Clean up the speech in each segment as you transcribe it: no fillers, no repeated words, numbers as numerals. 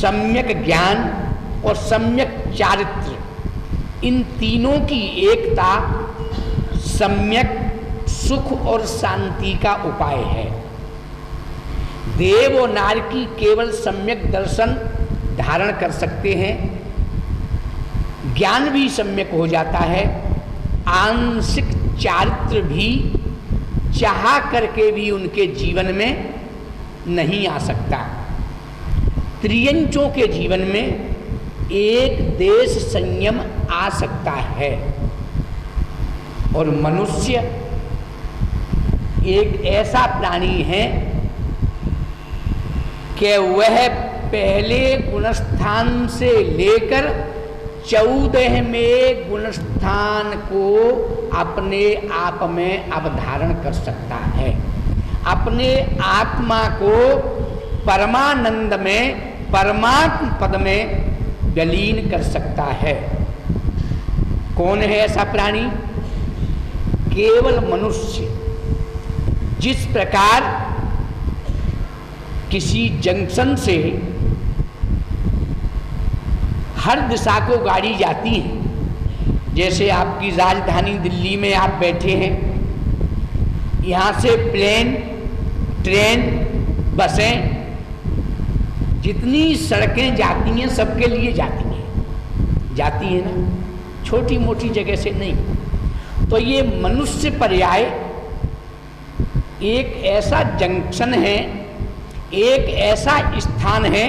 सम्यक ज्ञान और सम्यक चारित्र, इन तीनों की एकता सम्यक सुख और शांति का उपाय है। देव और नारकी केवल सम्यक दर्शन धारण कर सकते हैं, ज्ञान भी सम्यक हो जाता है, आंशिक चारित्र भी चाहा करके भी उनके जीवन में नहीं आ सकता। त्रियंचों के जीवन में एक देश संयम आ सकता है और मनुष्य एक ऐसा प्राणी है कि वह पहले गुणस्थान से लेकर 14वें गुणस्थान को अपने आप में अवधारण कर सकता है, अपने आत्मा को परमानंद में परमात्म पद में विलीन कर सकता है। कौन है ऐसा प्राणी? केवल मनुष्य। जिस प्रकार किसी जंक्शन से हर दिशा को गाड़ी जाती है, जैसे आपकी राजधानी दिल्ली में आप बैठे हैं, यहाँ से प्लेन, ट्रेन, बसें, जितनी सड़कें जाती हैं सबके लिए जाती हैं ना, छोटी मोटी जगह से नहीं। तो ये मनुष्य पर्याय एक ऐसा जंक्शन है, एक ऐसा स्थान है,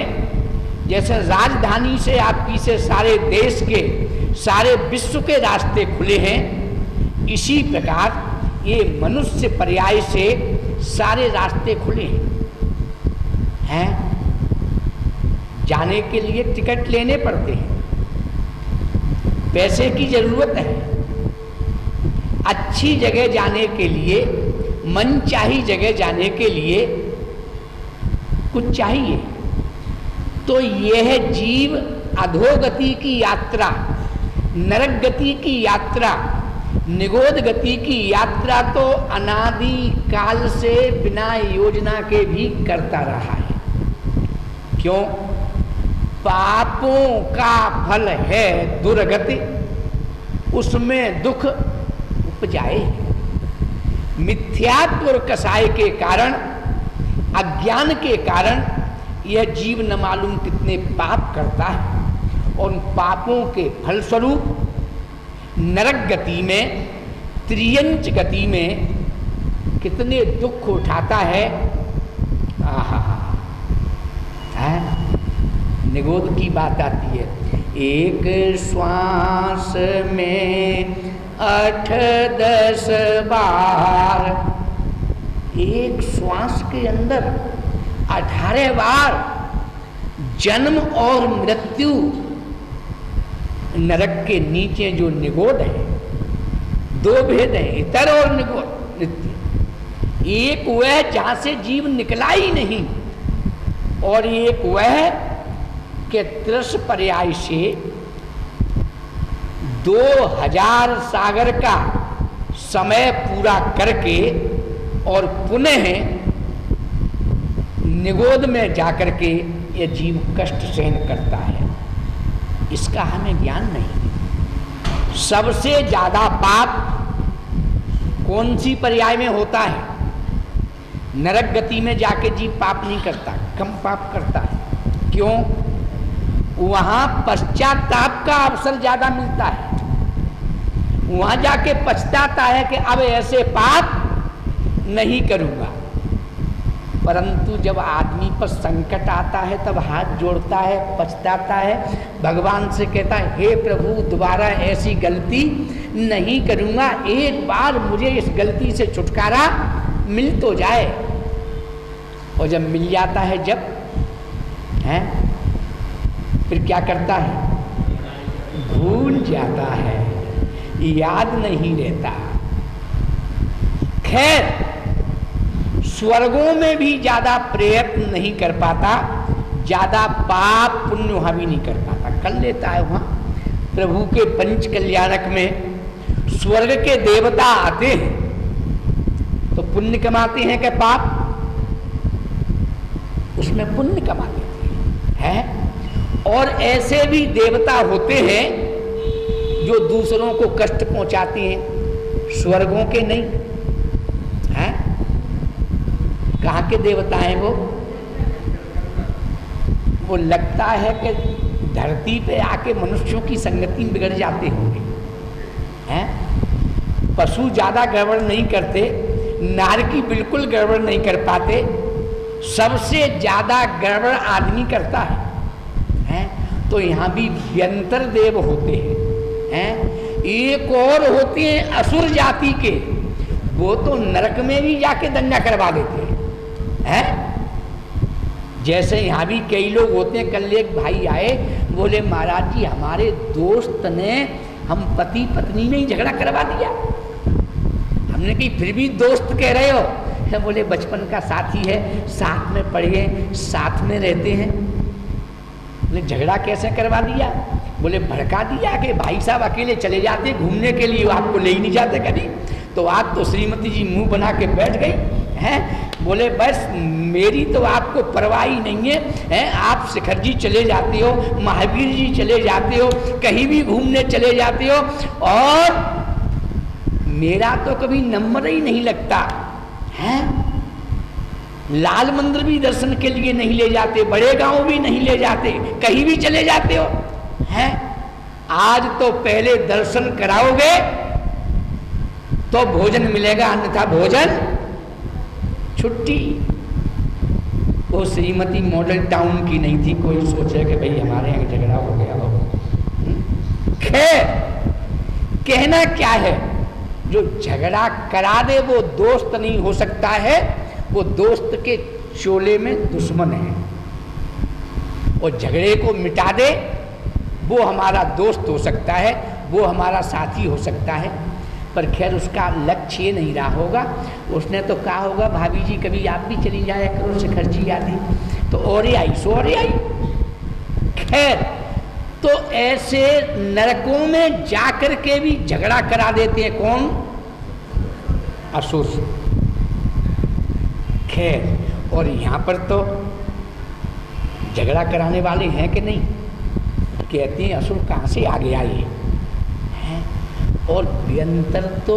जैसे राजधानी से आपकी से सारे देश के, सारे विश्व के रास्ते खुले हैं, इसी प्रकार ये मनुष्य पर्याय से सारे रास्ते खुले हैं। जाने के लिए टिकट लेने पड़ते हैं, पैसे की जरूरत है, अच्छी जगह जाने के लिए, मनचाही जगह जाने के लिए कुछ चाहिए। तो यह जीव अधोगति की यात्रा, नरक गति की यात्रा, निगोद गति की यात्रा तो अनादि काल से बिना योजना के भी करता रहा है। क्यों? पापों का फल है दुर्गति, उसमें दुख उपजाए। मिथ्यात्व और कसाय के कारण, अज्ञान के कारण यह जीव न मालूम कितने पाप करता है और उन पापों के फलस्वरूप नरक गति में, त्रियंच गति में कितने दुख उठाता है। निगोद की बात आती है, एक श्वास में 8-10 बार, एक श्वास के अंदर 18 बार जन्म और मृत्यु। नरक के नीचे जो निगोद है, दो भेद है, इतर और निगोद, नित्य। एक वह जहां से जीव निकला ही नहीं, और एक वह के त्रस पर्याय से 2000 सागर का समय पूरा करके और पुनः निगोद में जाकर के यह जीव कष्ट सहन करता है। इसका हमें ज्ञान नहीं। सबसे ज्यादा पाप कौन सी पर्याय में होता है? नरक गति में जाके जीव पाप नहीं करता, कम पाप करता है। क्यों? वहां पश्चाताप का अवसर ज्यादा मिलता है, वहां जाके पछताता है कि अब ऐसे पाप नहीं करूंगा। परंतु जब आदमी पर संकट आता है तब हाथ जोड़ता है, पछताता है, भगवान से कहता है, हे प्रभु दोबारा ऐसी गलती नहीं करूंगा, एक बार मुझे इस गलती से छुटकारा मिल तो जाए। और जब मिल जाता है, जब है फिर क्या करता है? भूल जाता है, याद नहीं रहता। खैर, स्वर्गों में भी ज्यादा प्रयत्न नहीं कर पाता, ज्यादा पाप पुण्य वहां भी नहीं कर पाता, कर लेता है। वहां प्रभु के पंच कल्याणक में स्वर्ग के देवता आते हैं तो पुण्य कमाते हैं क्या? पाप उसमें पुण्य कमा लेते हैं। और ऐसे भी देवता होते हैं जो दूसरों को कष्ट पहुंचाते हैं, स्वर्गों के नहीं हैं। कहाँ के देवता हैं वो लगता है कि धरती पे आके मनुष्यों की संगति में बिगड़ जाते होंगे हैं। पशु ज्यादा गड़बड़ नहीं करते, नारकी बिल्कुल गड़बड़ नहीं कर पाते, सबसे ज्यादा गड़बड़ आदमी करता है। तो यहाँ भी व्यंतर देव होते हैं। एक और होते हैं असुर जाति के, वो तो नरक में भी जाके दंगा करवा देते हैं। जैसे यहाँ भी कई लोग होते हैं। कल एक भाई आए, बोले महाराज जी हमारे दोस्त ने हम पति पत्नी में ही झगड़ा करवा दिया। हमने कही फिर भी दोस्त कह रहे हो? बोले बचपन का साथी है, साथ में पढ़े, साथ में रहते हैं। बोले झगड़ा कैसे करवा दिया? बोले भड़का दिया कि भाई साहब अकेले चले जाते घूमने के लिए, आपको ले ही नहीं जाते कभी। तो आज तो श्रीमती जी मुंह बना के बैठ गई हैं। बोले बस मेरी तो आपको परवाह ही नहीं है, आप शिखर जी चले जाते हो, महावीर जी चले जाते हो, कहीं भी घूमने चले जाते हो, और मेरा तो कभी नंबर ही नहीं लगता है। लाल मंदिर भी दर्शन के लिए नहीं ले जाते, बड़े गांव भी नहीं ले जाते, कहीं भी चले जाते हो हैं। आज तो पहले दर्शन कराओगे तो भोजन मिलेगा, अन्यथा भोजन छुट्टी। वो श्रीमती मॉडल टाउन की नहीं थी, कोई सोचे कि भाई हमारे यहाँ झगड़ा हो गया हो। खैर कहना क्या है, जो झगड़ा करा दे वो दोस्त नहीं हो सकता है, वो दोस्त के चोले में दुश्मन है। और झगड़े को मिटा दे वो हमारा दोस्त हो सकता है, वो हमारा साथी हो सकता है। पर खैर उसका लक्ष्य ये नहीं रहा होगा। उसने तो कहा होगा भाभी जी कभी आप भी चली जाया करो शिखर जी आदि, तो और आई सो और आई। खैर तो ऐसे नरकों में जाकर के भी झगड़ा करा देते हैं कौन? असुर। खैर और यहाँ पर तो झगड़ा कराने वाले हैं कि नहीं? कहते हैं असुर कहाँ से आगे आए हैं। और व्यंतर तो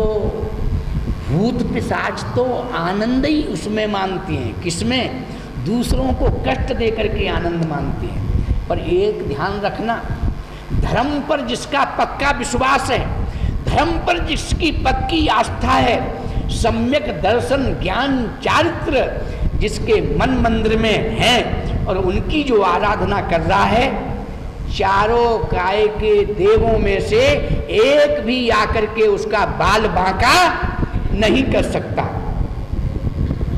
भूत पिशाच तो आनंद ही उसमें मानते हैं। किसमें? दूसरों को कष्ट दे करके आनंद मानते हैं। पर एक ध्यान रखना, धर्म पर जिसका पक्का विश्वास है, धर्म पर जिसकी पक्की आस्था है, सम्यक दर्शन ज्ञान चारित्र जिसके मन मंदिर में है और उनकी जो आराधना कर रहा है, चारों काय के देवों में से एक भी आकर के उसका बाल बांका नहीं कर सकता।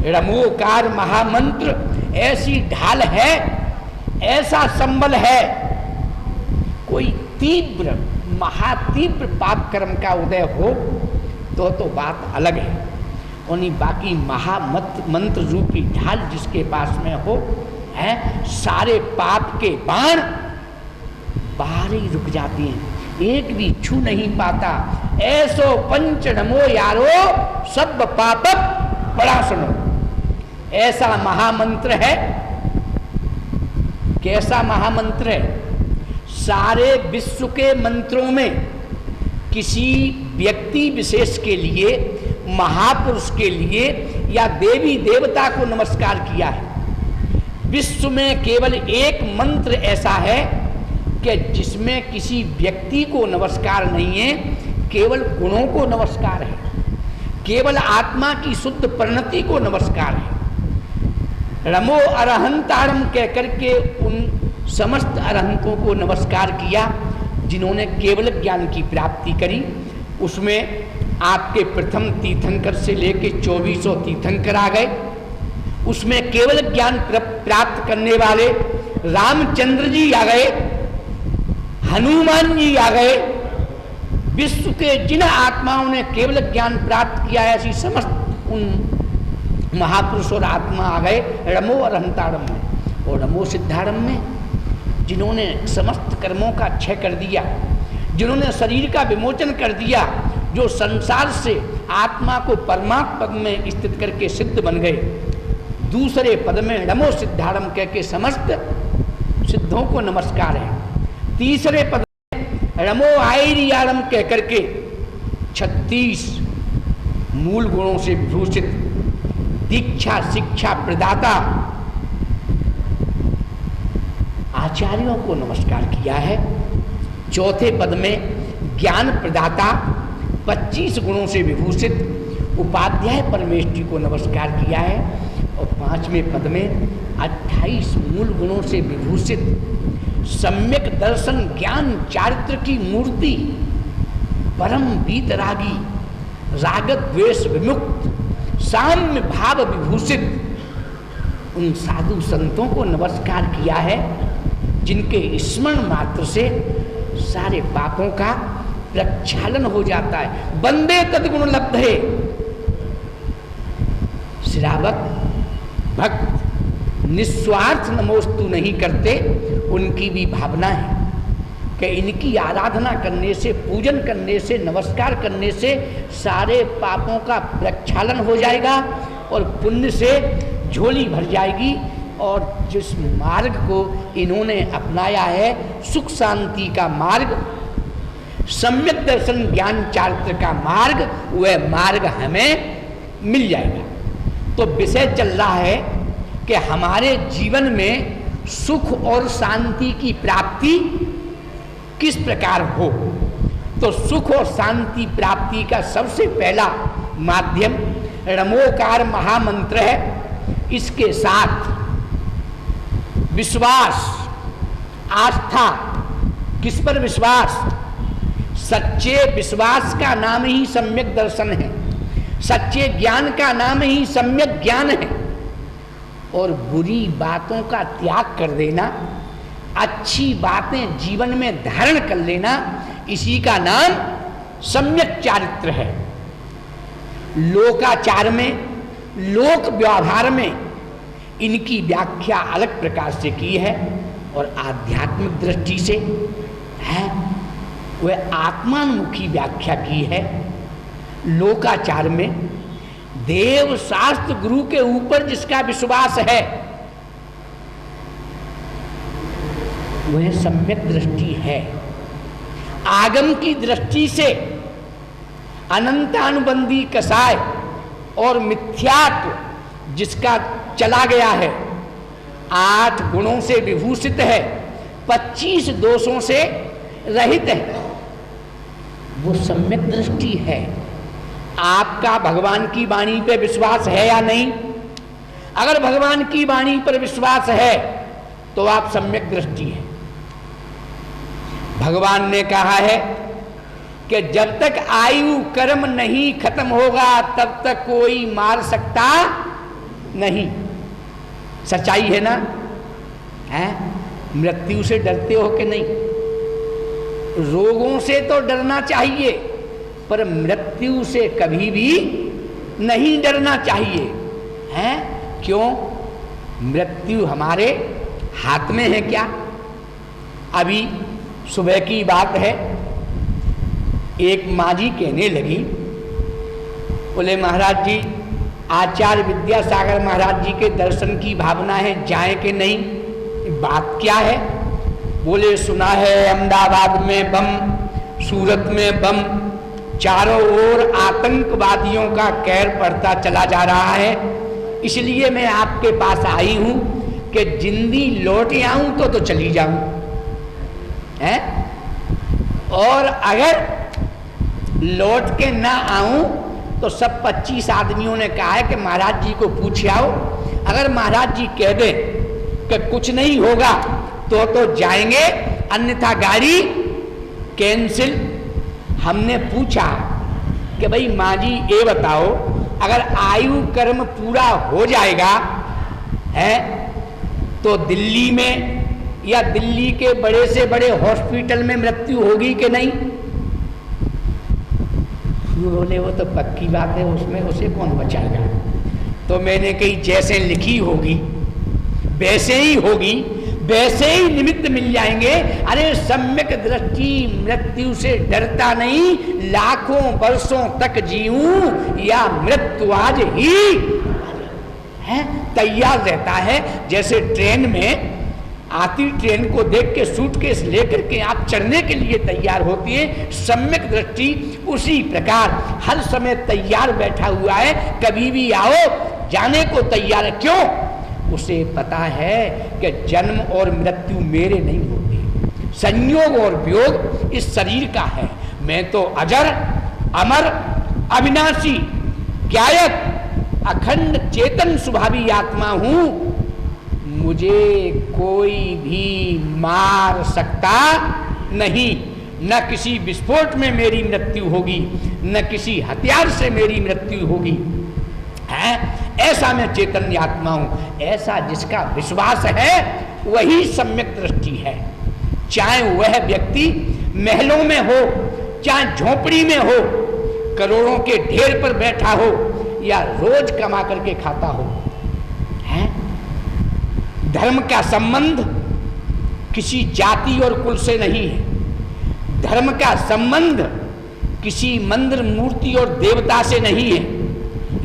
रमोकार महामंत्र ऐसी ढाल है, ऐसा संबल है, कोई तीव्र महातीव्र पाप कर्म का उदय हो तो बात अलग है। उन्हीं बाकी महामंत्र रूपी ढाल जिसके पास में हो है, सारे पाप के बाण बाहर ही रुक जाती हैं, एक भी छू नहीं पाता। ऐसो पंच नमो यारो सब पाप बड़ा सुनो, ऐसा महामंत्र है। कैसा महामंत्र है? सारे विश्व के मंत्रों में किसी व्यक्ति विशेष के लिए, महापुरुष के लिए या देवी देवता को नमस्कार किया है। विश्व में केवल एक मंत्र ऐसा है कि जिसमें किसी व्यक्ति को नमस्कार नहीं है, केवल गुणों को नमस्कार है, केवल आत्मा की शुद्ध परिणति को नमस्कार है। रमो अरहंतारम कह करके उन समस्त अरहंतों को नमस्कार किया जिन्होंने केवल ज्ञान की प्राप्ति करी। उसमें आपके प्रथम तीर्थंकर से लेके 2400 तीर्थंकर आ गए। उसमें केवल ज्ञान प्राप्त करने वाले रामचंद्र जी आ गए, हनुमान जी आ गए। विश्व के जिन आत्माओं ने केवल ज्ञान प्राप्त किया है, ऐसी समस्त उन महापुरुष और आत्मा आ गए रमो अरहंतारम में। और रमो सिद्धारम में जिन्होंने समस्त कर्मों का क्षय कर दिया, जिन्होंने शरीर का विमोचन कर दिया, जो संसार से आत्मा को परमात्मा पद में स्थित करके सिद्ध बन गए। दूसरे पद में रमो सिद्धारम कह के समस्त सिद्धों को नमस्कार है। तीसरे पद में रमो आयरियारम कह करके 36 मूल गुणों से विभूषित दीक्षा शिक्षा प्रदाता आचार्यों को नमस्कार किया है। चौथे पद में ज्ञान प्रदाता 25 गुणों से विभूषित उपाध्याय परमेष्ठी को नमस्कार किया है। और 5वें पद में 28 मूल गुणों से विभूषित सम्यक दर्शन ज्ञान चारित्र की मूर्ति परम वीतरागी राग द्वेष विमुक्त साम्य भाव विभूषित उन साधु संतों को नमस्कार किया है जिनके स्मरण मात्र से सारे पापों का प्रक्षालन हो जाता है। बंदे तद्गुण लब्धे, श्रावक भक्त निस्वार्थ नमोस्तु नहीं करते, उनकी भी भावना है कि इनकी आराधना करने से, पूजन करने से, नमस्कार करने से सारे पापों का प्रक्षालन हो जाएगा और पुण्य से झोली भर जाएगी। और जिस मार्ग को इन्होंने अपनाया है, सुख शांति का मार्ग, सम्यक दर्शन ज्ञान चारित्र का मार्ग, वह मार्ग हमें मिल जाएगा। तो विषय चल रहा है कि हमारे जीवन में सुख और शांति की प्राप्ति किस प्रकार हो। तो सुख और शांति प्राप्ति का सबसे पहला माध्यम रमोकार महामंत्र है। इसके साथ विश्वास, आस्था, किस पर विश्वास? सच्चे विश्वास का नाम ही सम्यक दर्शन है, सच्चे ज्ञान का नाम ही सम्यक ज्ञान है। और बुरी बातों का त्याग कर देना, अच्छी बातें जीवन में धारण कर लेना, इसी का नाम सम्यक चारित्र है। लोकाचार में, लोक व्यवहार में इनकी व्याख्या अलग प्रकार से की है और आध्यात्मिक दृष्टि से है वह आत्मानुमुखी व्याख्या की है। लोकाचार में देव शास्त्र गुरु के ऊपर जिसका विश्वास है वह सम्यक दृष्टि है। आगम की दृष्टि से अनंतानुबंधी कसाय और मिथ्यात्व जिसका चला गया है, 8 गुणों से विभूषित है, 25 दोषों से रहित है, वो सम्यक दृष्टि है। आपका भगवान की वाणी पे विश्वास है या नहीं? अगर भगवान की वाणी पर विश्वास है तो आप सम्यक दृष्टि है। भगवान ने कहा है कि जब तक आयु कर्म नहीं खत्म होगा तब तक कोई मार सकता नहीं। सच्चाई है ना? है? मृत्यु से डरते हो कि नहीं? रोगों से तो डरना चाहिए पर मृत्यु से कभी भी नहीं डरना चाहिए। है? क्यों? मृत्यु हमारे हाथ में है क्या? अभी सुबह की बात है, एक माँ जी कहने लगी, बोले महाराज जी आचार्य विद्यासागर महाराज जी के दर्शन की भावना है, जाएं कि नहीं? बात क्या है? बोले सुना है अहमदाबाद में बम, सूरत में बम, चारों ओर आतंकवादियों का कहर पड़ता चला जा रहा है, इसलिए मैं आपके पास आई हूं कि जिंदी लौट आऊं तो चली जाऊं है? और अगर लौट के ना आऊं तो सब 25 आदमियों ने कहा है कि महाराज जी को पूछ आओ। अगर महाराज जी कह दें कि कुछ नहीं होगा तो जाएंगे, अन्यथा गाड़ी कैंसिल। हमने पूछा कि भाई माँ जी ये बताओ, अगर आयु कर्म पूरा हो जाएगा है तो दिल्ली में या दिल्ली के बड़े से बड़े हॉस्पिटल में मृत्यु होगी कि नहीं? बोले वो तो पक्की बात है, उसमें उसे कौन बचाएगा। तो मैंने कही जैसे लिखी होगी वैसे ही होगी, वैसे ही निमित्त मिल जाएंगे। अरे सम्यक दृष्टि मृत्यु से डरता नहीं, लाखों वर्षों तक जीऊं या मृत्यु आज ही है तैयार रहता है। जैसे ट्रेन में आती ट्रेन को देख के सूटकेस लेकर के आप चढ़ने के लिए तैयार होती है, सम्यक दृष्टि उसी प्रकार हर समय तैयार बैठा हुआ है, कभी भी आओ जाने को तैयार है। क्यों? उसे पता है कि जन्म और मृत्यु मेरे नहीं होते, संयोग और वियोग इस शरीर का है। मैं तो अजर अमर अविनाशी ज्ञायक अखंड चेतन स्वभावी आत्मा हूं, मुझे कोई भी मार सकता नहीं। न किसी विस्फोट में मेरी मृत्यु होगी, न किसी हथियार से मेरी मृत्यु होगी। है ऐसा मैं चैतन्य आत्मा हूं। ऐसा जिसका विश्वास है वही सम्यक दृष्टि है। चाहे वह व्यक्ति महलों में हो, चाहे झोपड़ी में हो, करोड़ों के ढेर पर बैठा हो, या रोज कमा करके खाता हो। है धर्म का संबंध किसी जाति और कुल से नहीं है। धर्म का संबंध किसी मंदिर मूर्ति और देवता से नहीं है।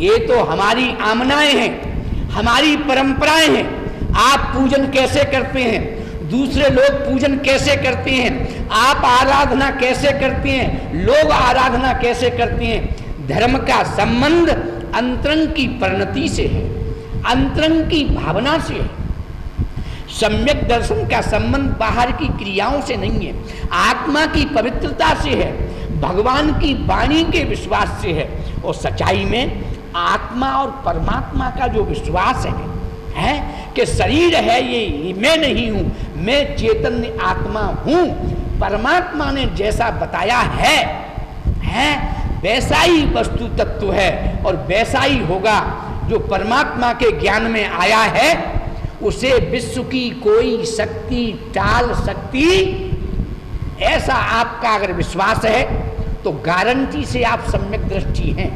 ये तो हमारी आमनाएं हैं, हमारी परंपराएं हैं। आप पूजन कैसे करते हैं, दूसरे लोग पूजन कैसे करते हैं, आप आराधना कैसे करते हैं, लोग आराधना कैसे करते हैं। धर्म का संबंध अंतरंग की परिणति से है, अंतरंग की भावना से है। सम्यक दर्शन का संबंध बाहर की क्रियाओं से नहीं है, आत्मा की पवित्रता से है, भगवान की वाणी के विश्वास से है। और सच्चाई में आत्मा और परमात्मा का जो विश्वास है कि शरीर है ये मैं नहीं हूं, मैं चैतन्य आत्मा हूं। परमात्मा ने जैसा बताया है वैसा ही वस्तु तत्व है और वैसा ही होगा। जो परमात्मा के ज्ञान में आया है उसे विश्व की कोई शक्ति टाल सकती, ऐसा आपका अगर विश्वास है तो गारंटी से आप सम्यक दृष्टि हैं।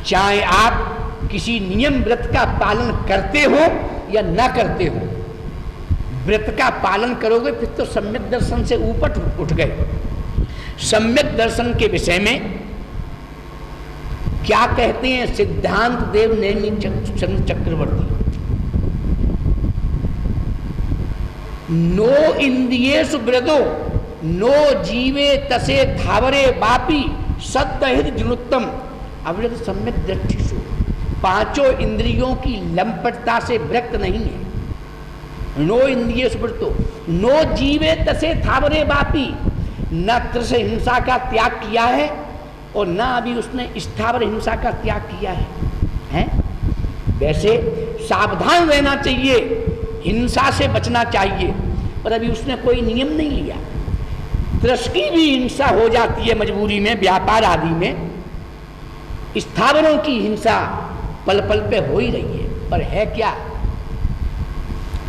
चाहे आप किसी नियम व्रत का पालन करते हो या न करते हो, व्रत का पालन करोगे फिर तो सम्यक दर्शन से ऊपर उठ गए। सम्यक दर्शन के विषय में क्या कहते हैं सिद्धांत देव नेमी चंद्र चक्रवर्ती? नो इंद्रियेषु व्रतो नो जीवे तसे थावरे बापी सत्तहित जुनुत्तम अव्रत सम्यक दृष्टिषु। पांचों इंद्रियों की लंपटता से विरक्त नहीं है। नो इंद्रियेषु व्रतो नो जीवे तसे थावरे बापी, न त्रस हिंसा का त्याग किया है और न अभी उसने स्थावर हिंसा का त्याग किया है? वैसे सावधान रहना चाहिए, हिंसा से बचना चाहिए, पर अभी उसने कोई नियम नहीं लिया। त्रस की भी हिंसा हो जाती है मजबूरी में, व्यापार आदि में। स्थावरों की हिंसा पल पल पे हो ही रही है, पर है क्या?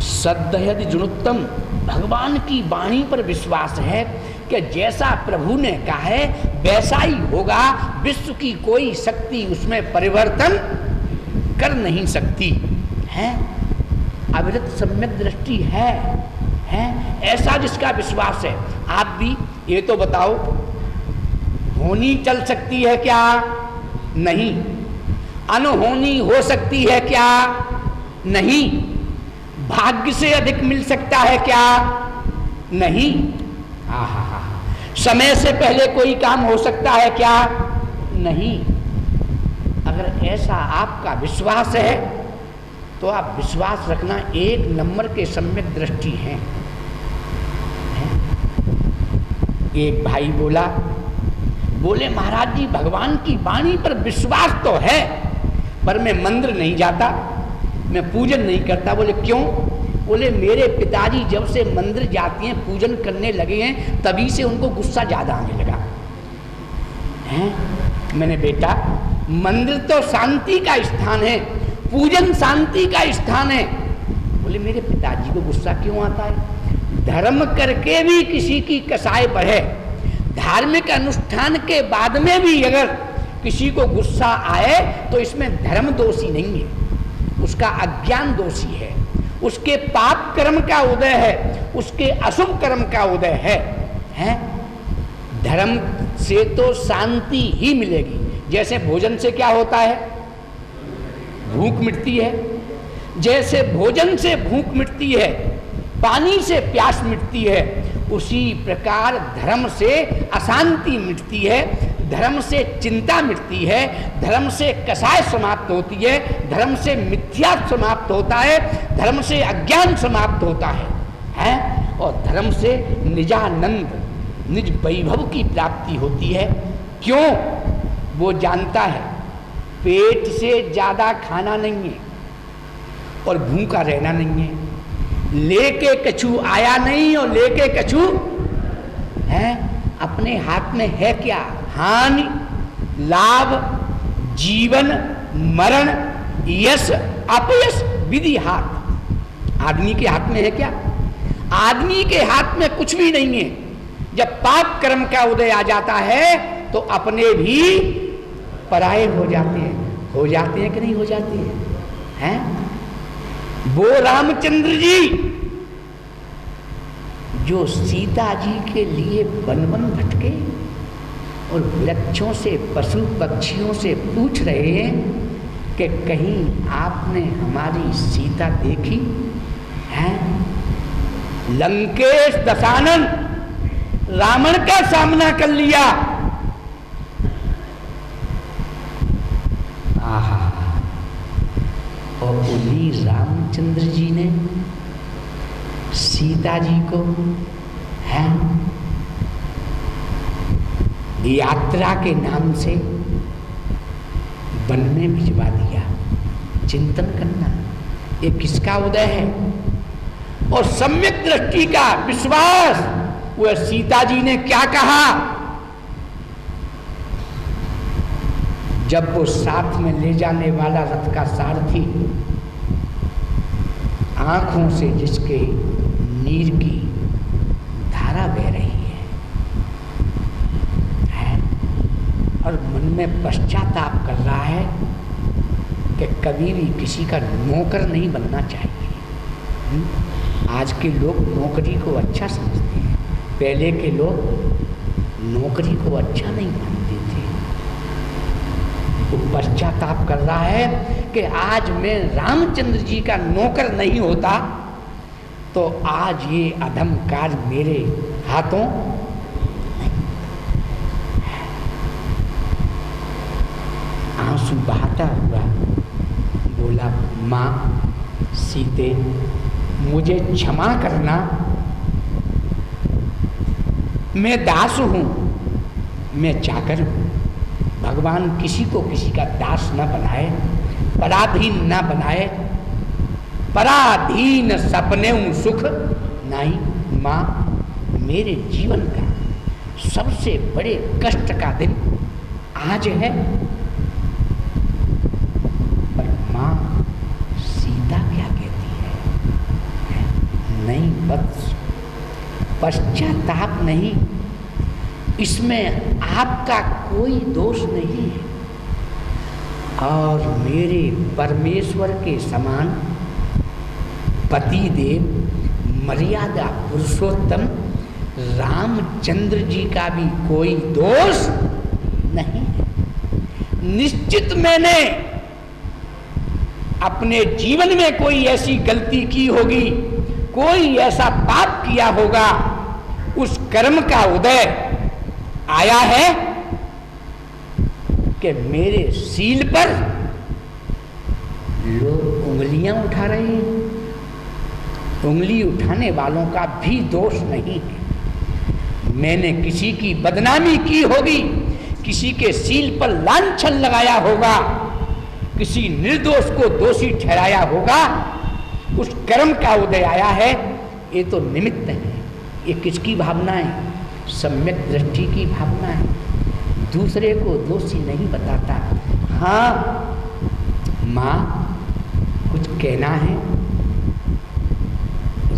सद्दहद जुनुत्तम, भगवान की वाणी पर विश्वास है कि जैसा प्रभु ने कहा है वैसा ही होगा। विश्व की कोई शक्ति उसमें परिवर्तन कर नहीं सकती है। अविरत सम्यक दृष्टि है ऐसा जिसका विश्वास है। आप भी ये तो बताओ, होनी चल सकती है क्या? नहीं। अनहोनी हो सकती है क्या? नहीं। भाग्य से अधिक मिल सकता है क्या? नहीं। समय से पहले कोई काम हो सकता है क्या? नहीं। अगर ऐसा आपका विश्वास है तो आप विश्वास रखना एक नंबर के सम्यक दृष्टि हैं। एक भाई बोले महाराज जी भगवान की वाणी पर विश्वास तो है, पर मैं मंदिर नहीं जाता, मैं पूजन नहीं करता। बोले क्यों? बोले मेरे पिताजी जब से मंदिर जाती हैं पूजन करने लगे हैं तभी से उनको गुस्सा ज्यादा आने लगा है। मैंने बेटा मंदिर तो शांति का स्थान है, पूजन शांति का स्थान है। बोले मेरे पिताजी को गुस्सा क्यों आता है? धर्म करके भी किसी की कसाई बढ़े, धार्मिक अनुष्ठान के बाद में भी अगर किसी को गुस्सा आए तो इसमें धर्म दोषी नहीं है, उसका अज्ञान दोषी है, उसके पाप कर्म का उदय है, उसके अशुभ कर्म का उदय है? धर्म से तो शांति ही मिलेगी। जैसे भोजन से क्या होता है? भूख मिटती है। जैसे भोजन से भूख मिटती है, पानी से प्यास मिटती है, उसी प्रकार धर्म से अशांति मिटती है, धर्म से चिंता मिटती है, धर्म से कसाय समाप्त होती है, धर्म से मिथ्या समाप्त होता है, धर्म से अज्ञान समाप्त होता है? और धर्म से निजानंद, निज वैभव की प्राप्ति होती है। क्यों? वो जानता है पेट से ज्यादा खाना नहीं है और भूखा रहना नहीं है। लेके कछु आया नहीं और लेके कछु है। अपने हाथ में है क्या? हानि, लाभ, जीवन, मरण, यश, अपयश, विधि हाथ। आदमी के हाथ में है क्या? आदमी के हाथ में कुछ भी नहीं है। जब पाप कर्म का उदय आ जाता है तो अपने भी पराये हो जाते हैं कि नहीं हो जाते हैं? वो रामचंद्र जी जो सीता जी के लिए वन वन भटके और वृक्षों से, पशु पक्षियों से पूछ रहे हैं कि कहीं आपने हमारी सीता देखी है? लंकेश दशानन रावण का सामना कर लिया। आहा, और उन्हीं रामचंद्र जी ने सीता जी को है यात्रा के नाम से वन में भिजवा दिया। चिंतन करना, ये किसका उदय है? और सम्यक दृष्टि का विश्वास। वह सीता जी ने क्या कहा जब वो साथ में ले जाने वाला रथ का सारथी आंखों से जिसके नीर की धारा बह रही है और मन में पश्चाताप कर रहा है कि कभी भी किसी का नौकर नहीं बनना चाहिए। आज के लोग नौकरी को अच्छा समझते हैं, पहले के लोग नौकरी को अच्छा नहीं मानते थे। वो पश्चाताप कर रहा है कि आज मैं रामचंद्र जी का नौकर नहीं होता तो आज ये अधम कार्य मेरे हाथों आंसू बहाता हुआ बोला, माँ सीते मुझे क्षमा करना, मैं दास हूँ, मैं चाकर हूँ। भगवान किसी को किसी का दास न बनाए, पराधीन न बनाए। पराधीन सपने सुख नहीं। माँ, मेरे जीवन का सबसे बड़े कष्ट का दिन आज है। पर माँ सीता क्या कहती है? नहीं वत्स, पश्चाताप नहीं, इसमें आपका कोई दोष नहीं है। और मेरे परमेश्वर के समान पतिदेव, मर्यादा पुरुषोत्तम रामचंद्र जी का भी कोई दोष नहीं है। निश्चित मैंने अपने जीवन में कोई ऐसी गलती की होगी, कोई ऐसा पाप किया होगा, उस कर्म का उदय आया है कि मेरे सील पर लोग उंगलियां उठा रहे हैं। उंगली उठाने वालों का भी दोष नहीं है। मैंने किसी की बदनामी की होगी, किसी के सील पर लांछन लगाया होगा, किसी निर्दोष को दोषी ठहराया होगा, उस कर्म का उदय आया है। ये तो निमित्त है। ये किसकी भावना है? सम्यक दृष्टि की भावना है। दूसरे को दोषी नहीं बताता। हाँ माँ, कुछ कहना है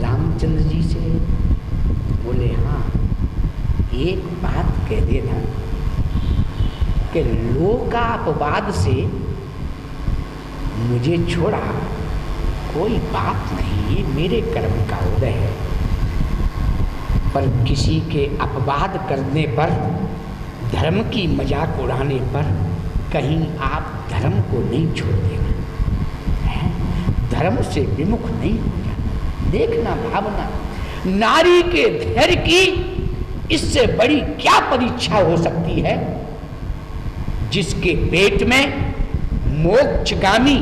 रामचंद्र जी से? बोले हाँ, एक बात कह देना कि लोकापवाद से मुझे छोड़ा कोई बात नहीं, ये मेरे कर्म का उदय है। पर किसी के अपवाद करने पर, धर्म की मजाक उड़ाने पर कहीं आप धर्म को नहीं छोड़ देना है। धर्म से विमुख नहीं हो जाता। देखना भावना, नारी के धैर्य की इससे बड़ी क्या परीक्षा हो सकती है, जिसके पेट में मोक्षगामी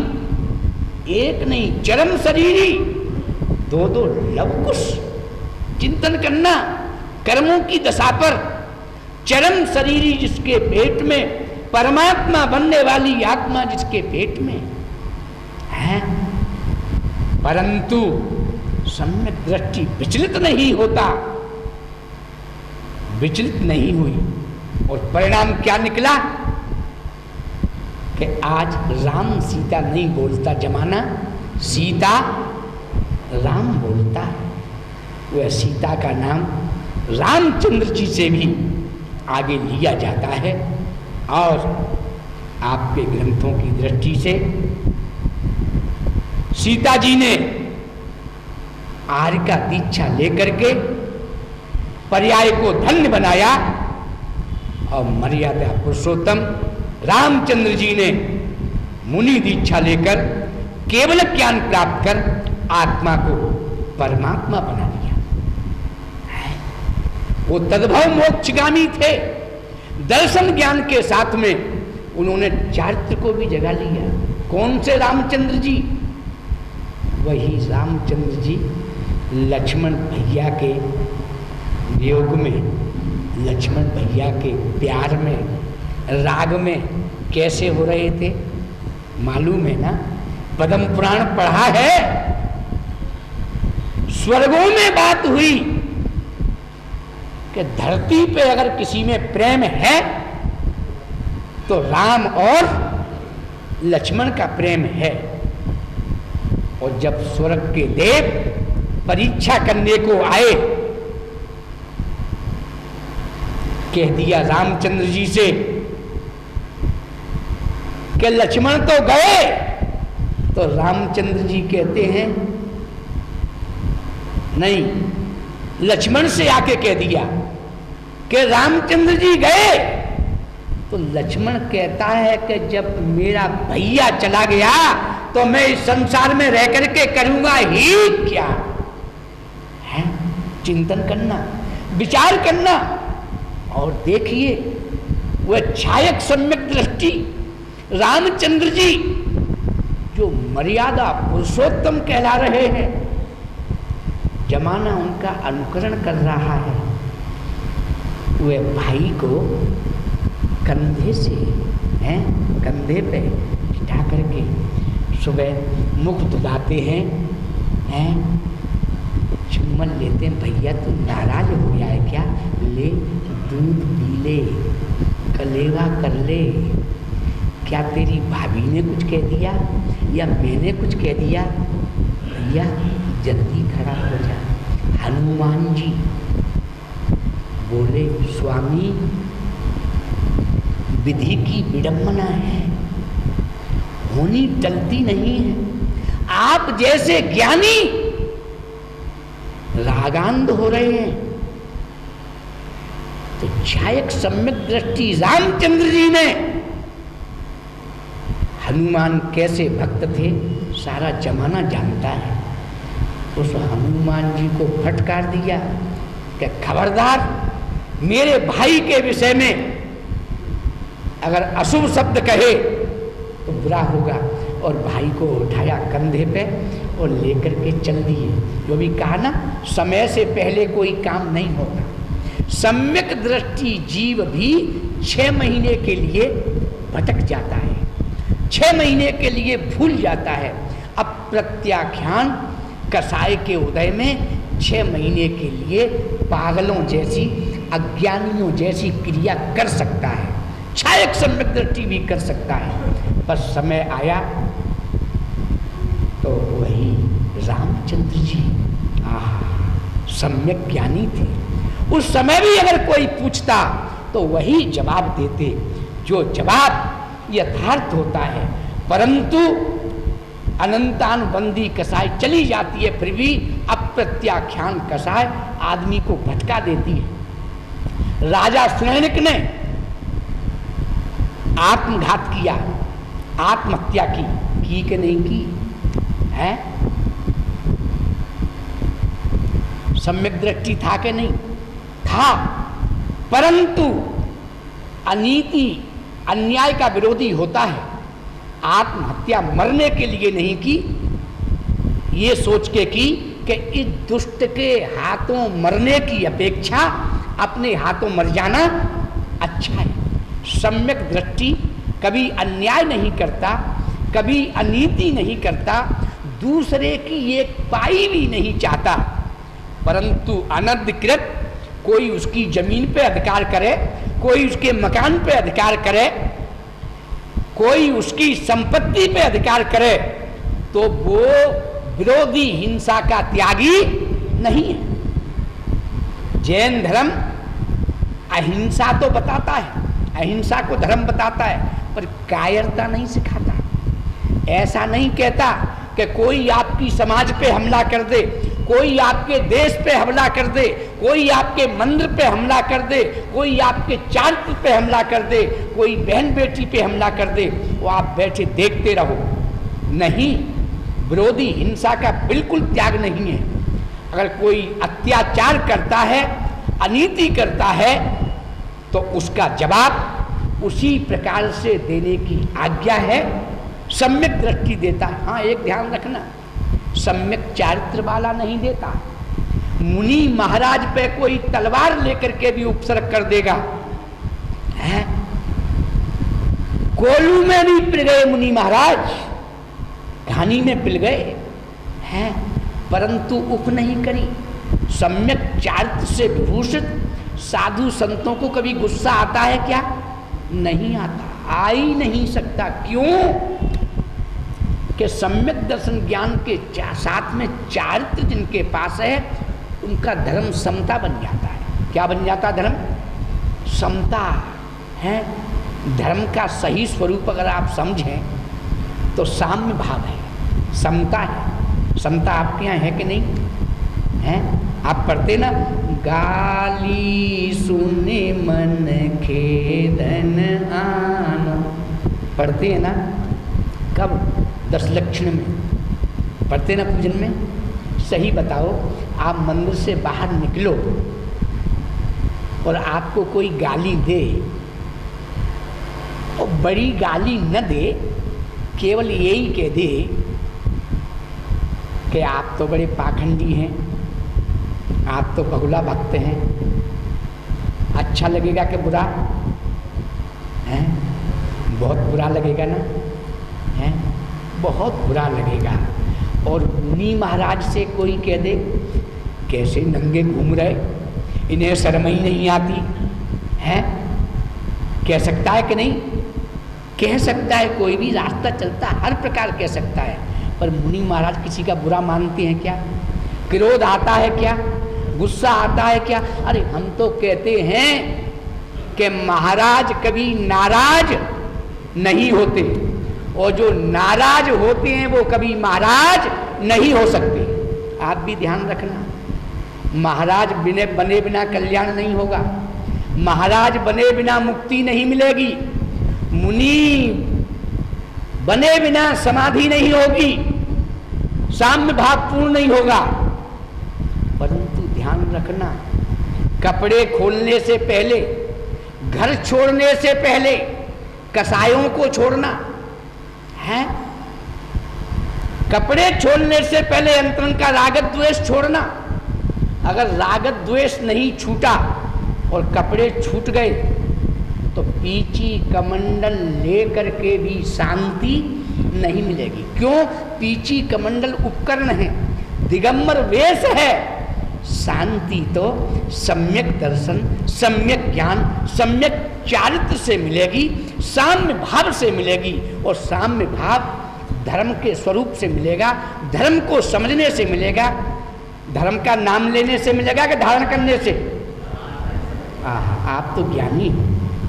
एक नहीं चरम शरीरी दो दो लवकुश। चिंतन करना, कर्मों की दशा पर चरम शरीरी जिसके पेट में, परमात्मा बनने वाली आत्मा जिसके पेट में है, परंतु सम्यक दृष्टि विचलित नहीं होता, विचलित नहीं हुई। और परिणाम क्या निकला कि आज राम सीता नहीं बोलता जमाना, सीता राम बोलता है। वह सीता का नाम रामचंद्र जी से भी आगे लिया जाता है। और आपके ग्रंथों की दृष्टि से सीता जी ने आर्य का दीक्षा लेकर के पर्याय को धन्य बनाया, और मर्यादा पुरुषोत्तम रामचंद्र जी ने मुनि दीक्षा लेकर केवल ज्ञान प्राप्त कर आत्मा को परमात्मा बना दिया। वो तद्भव मोक्षगामी थे। दर्शन ज्ञान के साथ में उन्होंने चारित्र को भी जगा लिया। कौन से रामचंद्र जी? वही रामचंद्र जी लक्ष्मण भैया के वियोग में, लक्ष्मण भैया के प्यार में, राग में कैसे हो रहे थे मालूम है ना? पद्म पुराण पढ़ा है। स्वर्गों में बात हुई कि धरती पे अगर किसी में प्रेम है तो राम और लक्ष्मण का प्रेम है। और जब स्वर्ग के देव परीक्षा करने को आए, कह दिया रामचंद्र जी से कि लक्ष्मण तो गए, तो रामचंद्र जी कहते हैं नहीं, लक्ष्मण से आके कह दिया कि रामचंद्र जी गए, तो लक्ष्मण कहता है कि जब मेरा भैया चला गया तो मैं इस संसार में रह करके करूंगा ही क्या है? चिंतन करना, विचार करना। और देखिए वह छायक सम्यक दृष्टि रामचंद्र जी जो मर्यादा पुरुषोत्तम कहला रहे हैं, जमाना उनका अनुकरण कर रहा है। वह भाई को कंधे से हैं, कंधे पे बिठा करके सुबह मुख धुलाते हैं, चुम्बन लेते हैं। भैया तू नाराज हो गया है क्या? ले दूध पी ले, कलेवा कर ले। क्या तेरी भाभी ने कुछ कह दिया या मैंने कुछ कह दिया? भैया जल्दी खड़ा हो जा। हनुमान जी बोले स्वामी विधि की विडंबना है, होनी टलती नहीं है। आप जैसे ज्ञानी रागान्ध हो रहे हैं। तो छायक सम्यक दृष्टि रामचंद्र जी ने, हनुमान कैसे भक्त थे सारा जमाना जानता है। उस हनुमान जी को फटकार दिया कि खबरदार मेरे भाई के विषय में अगर अशुभ शब्द कहे तो बुरा होगा। और भाई को उठाया कंधे पे और लेकर के चल दिए। जो भी कहा ना, समय से पहले कोई काम नहीं होता। सम्यक दृष्टि जीव भी 6 महीने के लिए भटक जाता है, 6 महीने के लिए भूल जाता है। अप्रत्याख्यान कसाय के उदय में 6 महीने के लिए पागलों जैसी, अज्ञानियों जैसी क्रिया कर सकता है। छायक सम्यक दृष्टि भी कर सकता है। बस समय आया तो वही रामचंद्र जी सम्यक ज्ञानी थे। उस समय भी अगर कोई पूछता तो वही जवाब देते जो जवाब यथार्थ होता है। परंतु अनंतानुबंधी कसाय चली जाती है, फिर भी अप्रत्याख्यान कसाय आदमी को भटका देती है। राजा सुनैनिक ने आत्मघात किया, आत्महत्या की कि नहीं की है? सम्यक दृष्टि था कि नहीं था, परंतु अनीति अन्याय का विरोधी होता है। आत्महत्या मरने के लिए नहीं की, ये सोच के की कि इस दुष्ट के हाथों मरने की अपेक्षा अपने हाथों मर जाना अच्छा है। सम्यक दृष्टि कभी अन्याय नहीं करता, कभी अनीति नहीं करता, दूसरे की एक पाई भी नहीं चाहता, परंतु अनधिकृत कोई उसकी जमीन पे अधिकार करे, कोई उसके मकान पे अधिकार करे, कोई उसकी संपत्ति पे अधिकार करे, तो वो विरोधी हिंसा का त्यागी नहीं है। जैन धर्म अहिंसा तो बताता है, अहिंसा को धर्म बताता है, पर कायरता नहीं सिखाता। ऐसा नहीं कहता कि कोई आपकी समाज पे हमला कर दे, कोई आपके देश पे हमला कर दे, कोई आपके मंदिर पे हमला कर दे, कोई आपके चारित्र पे हमला कर दे, कोई बहन बेटी पे हमला कर दे, वो आप बैठे देखते रहो। नहीं, विरोधी हिंसा का बिल्कुल त्याग नहीं है। अगर कोई अत्याचार करता है, अनीति करता है, तो उसका जवाब उसी प्रकार से देने की आज्ञा है। सम्यक दृष्टि देता है। हाँ, एक ध्यान रखना, सम्यक चारित्र वाला नहीं देता। मुनि महाराज पे कोई तलवार लेकर के भी उपसर्ग कर देगा, है? कोलू में भी पिल गए मुनि महाराज, घानी में पिल गए हैं, परंतु उप नहीं करी। सम्यक चारित्र से विभूषित साधु संतों को कभी गुस्सा आता है क्या? नहीं आता, आ ही नहीं सकता। क्यों? कि सम्यक दर्शन ज्ञान के साथ में चारित्र जिनके पास है, उनका धर्म समता बन जाता है। क्या बन जाता धर्म? समता है। धर्म का सही स्वरूप अगर आप समझें तो साम्य भाव है, समता है। समता आपके यहाँ है कि नहीं है? आप पढ़ते ना, गाली सुने मन खेदन आनो, पढ़ते हैं ना? कब? 10 लक्षण में पढ़ते ना, पूजन में। सही बताओ, आप मंदिर से बाहर निकलो और आपको कोई गाली दे, और बड़ी गाली न दे, केवल यही कह दे कि आप तो बड़े पाखंडी हैं, आप तो बगुला भक्त हैं, अच्छा लगेगा कि बुरा है? बहुत बुरा लगेगा ना, है? बहुत बुरा लगेगा। और मुनि महाराज से कोई कह दे, कैसे नंगे घूम रहे, इन्हें शर्म ही नहीं आती है? कह सकता है कि नहीं? कह सकता है, कोई भी रास्ता चलता हर प्रकार कह सकता है। पर मुनि महाराज किसी का बुरा मानते हैं क्या? क्रोध आता है क्या? गुस्सा आता है क्या? अरे हम तो कहते हैं कि महाराज कभी नाराज नहीं होते, और जो नाराज होते हैं वो कभी महाराज नहीं हो सकते। आप भी ध्यान रखना, महाराज बने बिना कल्याण नहीं होगा, महाराज बने बिना मुक्ति नहीं मिलेगी, मुनि बने बिना समाधि नहीं होगी, साम्य भाव पूर्ण नहीं होगा। परंतु ध्यान रखना, कपड़े खोलने से पहले, घर छोड़ने से पहले कसायों को छोड़ना है। कपड़े छोड़ने से पहले अंतरंग का राग द्वेष छोड़ना। अगर राग द्वेष नहीं छूटा और कपड़े छूट गए तो पीची कमंडल लेकर के भी शांति नहीं मिलेगी। क्यों? पीची कमंडल उपकरण है, दिगंबर वेश है। शांति तो सम्यक दर्शन, सम्यक ज्ञान, सम्यक चारित्र से मिलेगी, साम्य भाव से मिलेगी। और साम्य भाव धर्म के स्वरूप से मिलेगा, धर्म को समझने से मिलेगा। धर्म का नाम लेने से मिलेगा कि धारण करने से? आप तो ज्ञानी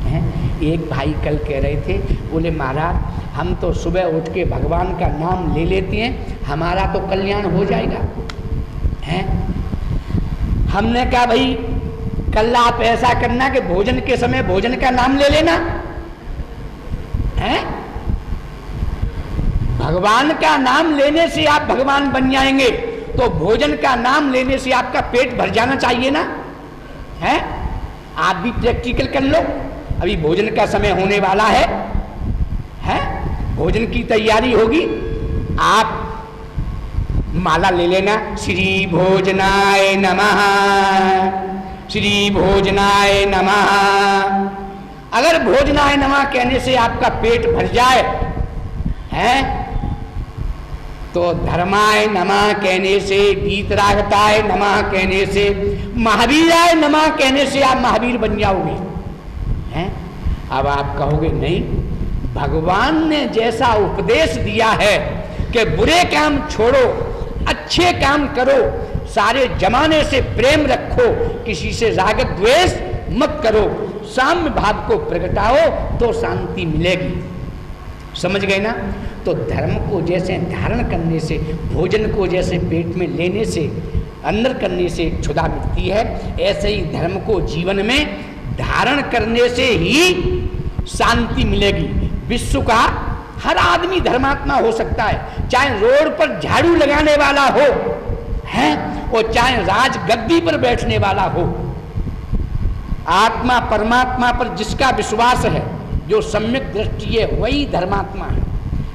हैं। एक भाई कल कह रहे थे, बोले महाराज हम तो सुबह उठ के भगवान का नाम ले लेते हैं, हमारा तो कल्याण हो जाएगा। हैं? हमने कहा भाई कल आप ऐसा करना कि भोजन के समय भोजन का नाम ले लेना है। भगवान का नाम लेने से आप भगवान बन जाएंगे, तो भोजन का नाम लेने से आपका पेट भर जाना चाहिए ना, है? आप भी प्रैक्टिकल कर लो, अभी भोजन का समय होने वाला है, भोजन की तैयारी होगी, आप माला ले लेना, श्री भोजनाय नमः, श्री भोजनाय नमः। अगर भोजनाय नमः कहने से आपका पेट भर जाए, हैं, तो धर्माय नमः कहने से, वीतरागताय नमः कहने से, महावीराय नमः कहने से आप महावीर बन जाओगे, हैं? अब आप कहोगे नहीं, भगवान ने जैसा उपदेश दिया है कि बुरे काम छोड़ो, अच्छे काम करो, सारे जमाने से प्रेम रखो, किसी से राग द्वेष मत करो, साम्य भाव को प्रगटाओ तो शांति मिलेगी। समझ गए ना? तो धर्म को जैसे धारण करने से, भोजन को जैसे पेट में लेने से, अंदर करने से क्षुधा मिटती है, ऐसे ही धर्म को जीवन में धारण करने से ही शांति मिलेगी। विश्व का हर आदमी धर्मात्मा हो सकता है, चाहे रोड पर झाड़ू लगाने वाला हो, है, और चाहे राज गद्दी पर बैठने वाला हो। आत्मा परमात्मा पर जिसका विश्वास है, जो सम्यक दृष्टि है, वही धर्मात्मा है।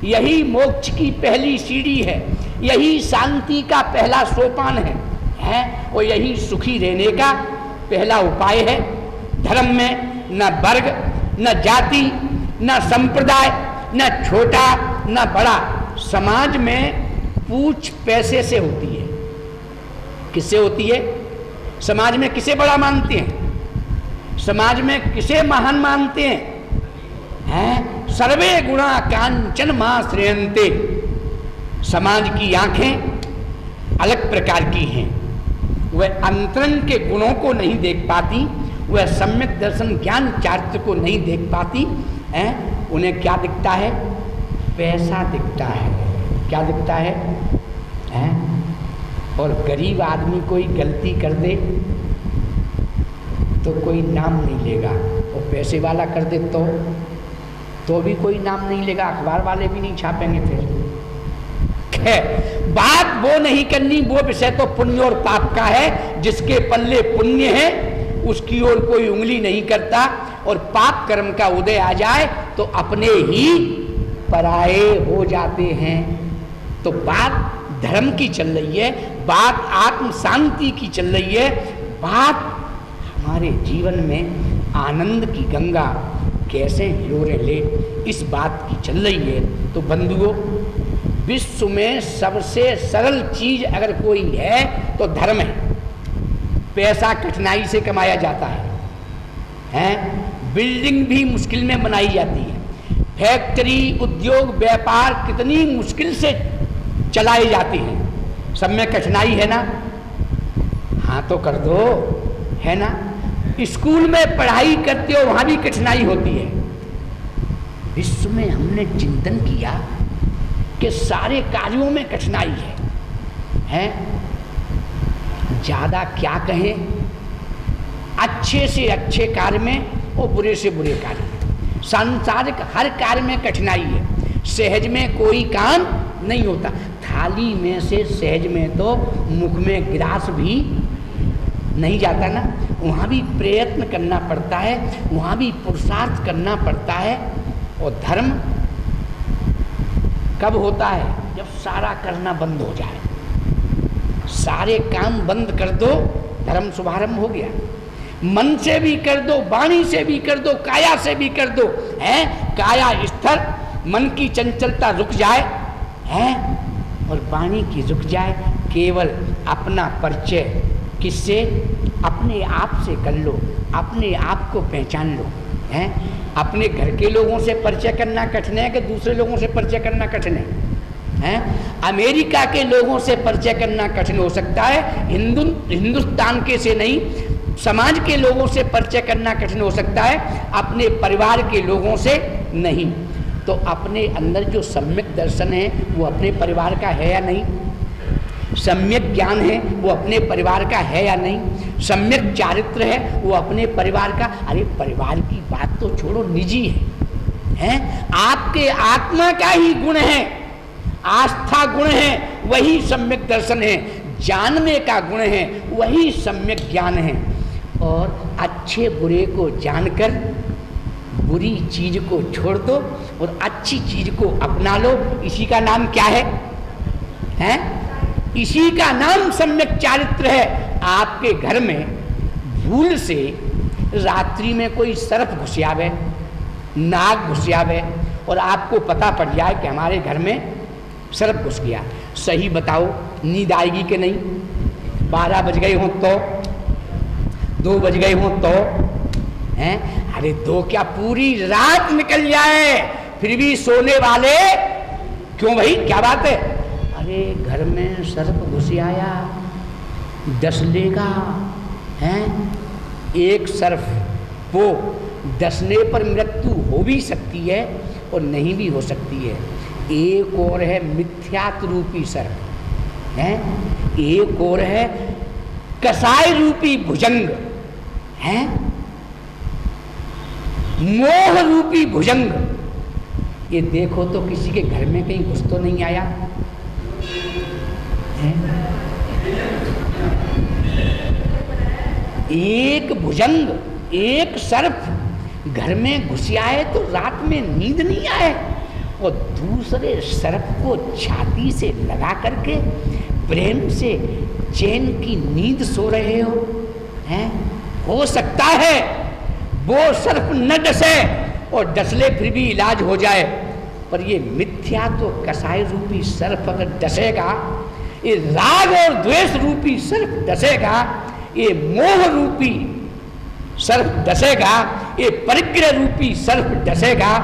यही मोक्ष की पहली सीढ़ी है, यही शांति का पहला सोपान है, और यही सुखी रहने का पहला उपाय है। धर्म में न वर्ग, न जाति, न संप्रदाय, न छोटा न बड़ा। समाज में पूछ पैसे से होती है। किससे होती है? समाज में किसे बड़ा मानते हैं? समाज में किसे महान मानते हैं? सर्वे गुणा कांचन मां श्रेयन्ते। समाज की आंखें अलग प्रकार की हैं, वह अंतरंग के गुणों को नहीं देख पाती, वह सम्यक दर्शन ज्ञान चारित्र को नहीं देख पाती, उन्हें क्या दिखता है? पैसा दिखता है। क्या दिखता है? और गरीब आदमी कोई गलती कर दे तो कोई नाम नहीं लेगा, और पैसे वाला कर दे तो भी कोई नाम नहीं लेगा, अखबार वाले भी नहीं छापेंगे। फिर बात वो नहीं करनी, वो विषय तो पुण्य और पाप का है। जिसके पल्ले पुण्य है उसकी ओर कोई उंगली नहीं करता, और पाप कर्म का उदय आ जाए तो अपने ही पराये हो जाते हैं। तो बात धर्म की चल रही है, बात आत्म शांति की चल रही है, बात हमारे जीवन में आनंद की गंगा कैसे हिलोरे ले, इस बात की चल रही है। तो बंधुओं, विश्व में सबसे सरल चीज अगर कोई है तो धर्म है। पैसा कठिनाई से कमाया जाता है? बिल्डिंग भी मुश्किल में बनाई जाती है, फैक्ट्री, उद्योग, व्यापार कितनी मुश्किल से चलाई जाती हैं। सब में कठिनाई है ना? हाँ तो कर दो, है ना? स्कूल में पढ़ाई करते हो, वहां भी कठिनाई होती है। विश्व में हमने चिंतन किया कि सारे कार्यों में कठिनाई है? ज्यादा क्या कहें, अच्छे से अच्छे कार्य में और बुरे से बुरे कार्य में। सांसारिक हर कार्य में कठिनाई है। सहज में कोई काम नहीं होता। थाली में से सहज में तो मुख में गिलास भी नहीं जाता ना, वहाँ भी प्रयत्न करना पड़ता है, वहाँ भी पुरुषार्थ करना पड़ता है। और धर्म कब होता है? जब सारा करना बंद हो जाए। सारे काम बंद कर दो, धर्म शुभारंभ हो गया। मन से भी कर दो, वाणी से भी कर दो, काया से भी कर दो, काया स्थिर, मन की चंचलता रुक जाए, और वाणी की रुक जाए। केवल अपना परिचय किससे? अपने आप से कर लो, अपने आप को पहचान लो। अपने घर के लोगों से परिचय करना कठिन है कि दूसरे लोगों से परिचय करना कठिन है? अमेरिका के लोगों से परिचय करना कठिन हो सकता है, हिंदुस्तान के से नहीं, समाज के लोगों से परिचय करना कठिन हो सकता है, अपने परिवार के लोगों से नहीं। तो अपने अंदर जो सम्यक दर्शन है वो अपने परिवार का है या नहीं? सम्यक ज्ञान है वो अपने परिवार का है या नहीं? सम्यक चारित्र है वो अपने परिवार का? अरे परिवार की बात तो छोड़ो, निजी है? आपके आत्मा का ही गुण है, आस्था गुण है वही सम्यक दर्शन है, जानने का गुण है वही सम्यक ज्ञान है। और अच्छे बुरे को जानकर बुरी चीज को छोड़ दो और अच्छी चीज को अपना लो, इसी का नाम क्या है? इसी का नाम सम्यक चारित्र है। आपके घर में भूल से रात्रि में कोई सर्प घुस आवे, नाग घुस आवे और आपको पता पड़ जाए कि हमारे घर में सर्प घुस गया, सही बताओ नींद आएगी कि नहीं? 12 बज गए हों तो, 2 बज गए हों तो हैं? अरे 2 क्या, पूरी रात निकल जाए फिर भी सोने वाले क्यों भाई, क्या बात है? अरे घर में सर्प घुस आया, डसलेगा हैं? एक सर्प वो डसने पर मृत्यु हो भी सकती है और नहीं भी हो सकती है। एक और है मिथ्यात्व रूपी सर्प है, एक और है कसाय रूपी भुजंग है, मोह रूपी भुजंग। ये देखो तो किसी के घर में कहीं घुस तो नहीं आया है? एक भुजंग, एक सर्प घर में घुस आए तो रात में नींद नहीं आए और दूसरे सर्प को छाती से लगा करके प्रेम से चैन की नींद सो रहे हो हैं? हो सकता है वो सर्प न डसे और डसले फिर भी इलाज हो जाए, पर ये मिथ्या तो कसाय रूपी सर्प अगर डसेगा, ये राग और द्वेष रूपी सर्प डसेगा, ये मोह रूपी सर्प डसेगा, ये परिग्रह रूपी सर्प डसेगा,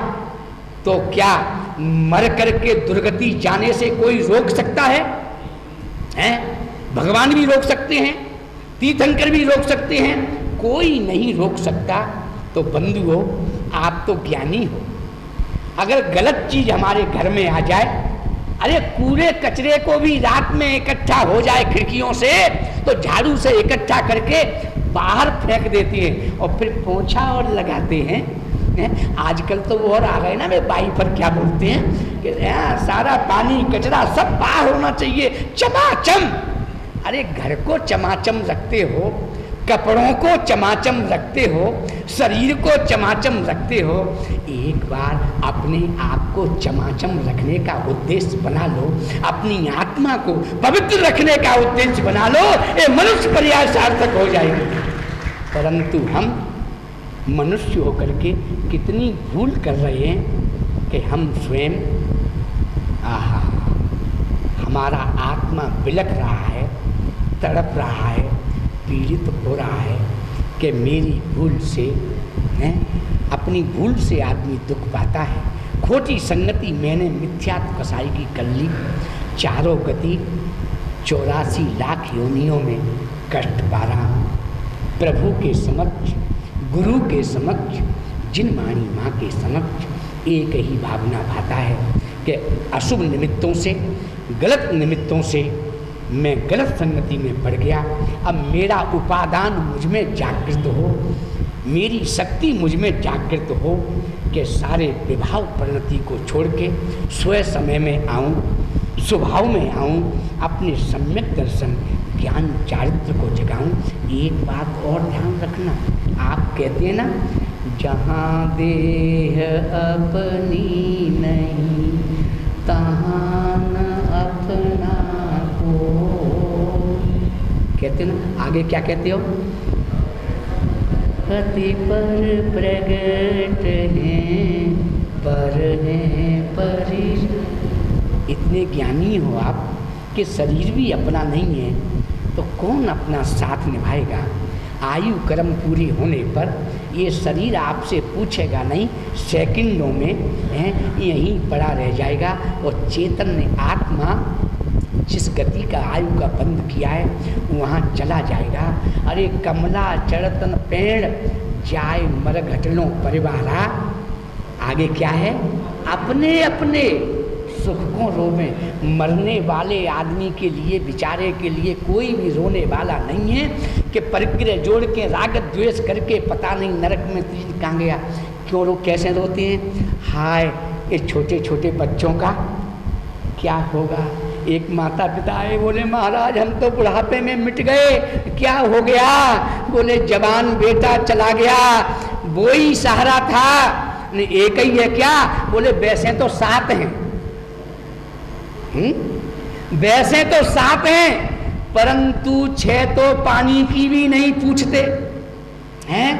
तो क्या मर करके दुर्गति जाने से कोई रोक सकता है? भगवान भी रोक सकते हैं, तीर्थंकर भी रोक सकते हैं, कोई नहीं रोक सकता। तो बंधुओं, आप तो ज्ञानी हो, अगर गलत चीज हमारे घर में आ जाए, अरे कूड़े कचरे को भी रात में इकट्ठा हो जाए खिड़कियों से तो झाड़ू से इकट्ठा करके बाहर फेंक देते हैं और फिर पोंछा और लगाते हैं। आजकल तो वो और आ गए ना, वे बाई पर क्या बोलते हैं कि सारा पानी कचरा सब बाहर होना चाहिए, चमाचम। अरे घर को चमाचम रखते हो, कपड़ों को चमाचम रखते हो, शरीर को चमाचम रखते हो, एक बार अपने आप को चमाचम रखने का उद्देश्य बना लो, अपनी आत्मा को पवित्र रखने का उद्देश्य बना लो, ये मनुष्य पर्याय सार्थक हो जाएगी। परंतु हम मनुष्य होकर के कितनी भूल कर रहे हैं कि हम स्वयं हमारा आत्मा बिलख रहा है, तड़प रहा है, पीड़ित हो रहा है कि मेरी भूल से है, अपनी भूल से आदमी दुख पाता है। खोटी संगति मैंने मिथ्यात्व कसाई की कर ली, चारों गति 84 लाख योनियों में कष्ट पा रहा हूँ। प्रभु के समक्ष, गुरु के समक्ष, जिन मानी माँ के समक्ष एक ही भावना भाता है कि अशुभ निमित्तों से, गलत निमित्तों से मैं गलत संगति में पड़ गया। अब मेरा उपादान मुझ में जागृत हो, मेरी शक्ति मुझ में जागृत हो कि सारे विभाव परिणति को छोड़ के स्वयं समय में आऊँ, स्वभाव में आऊँ, अपने सम्यक दर्शन ज्ञान चारित्र को जगाऊँ। एक बात और ध्यान रखना, आप कहते हैं ना, जहाँ देह अपनी नहीं तहाँ न अपना को, कहते हो ना, आगे क्या कहते हो? पति पर प्रगट हैं पर हैं परि। इतने ज्ञानी हो आप कि शरीर भी अपना नहीं है तो कौन अपना साथ निभाएगा? आयु कर्म पूरी होने पर ये शरीर आपसे पूछेगा नहीं, सेकंडों में यहीं पड़ा रह जाएगा और चैतन्य आत्मा जिस गति का आयु का बंद किया है वहाँ चला जाएगा। अरे कमला चढ़तन पेड़ जाए मर घटलों परिवारा, आगे क्या है? अपने अपने सुख को रोवे। मरने वाले आदमी के लिए, बेचारे के लिए कोई भी रोने वाला नहीं है कि परिग्रह जोड़ के राग द्वेष करके पता नहीं नरक में तीन कहाँ गया। क्यों कैसे रोते हैं? हाय ये छोटे छोटे बच्चों का क्या होगा। एक माता पिता आए, बोले महाराज हम तो बुढ़ापे में मिट गए। क्या हो गया? बोले जवान बेटा चला गया, वो ही सहारा था। एक ही है क्या? बोले वैसे तो 7 हैं, वैसे तो 7 हैं, परंतु 6 तो पानी की भी नहीं पूछते हैं।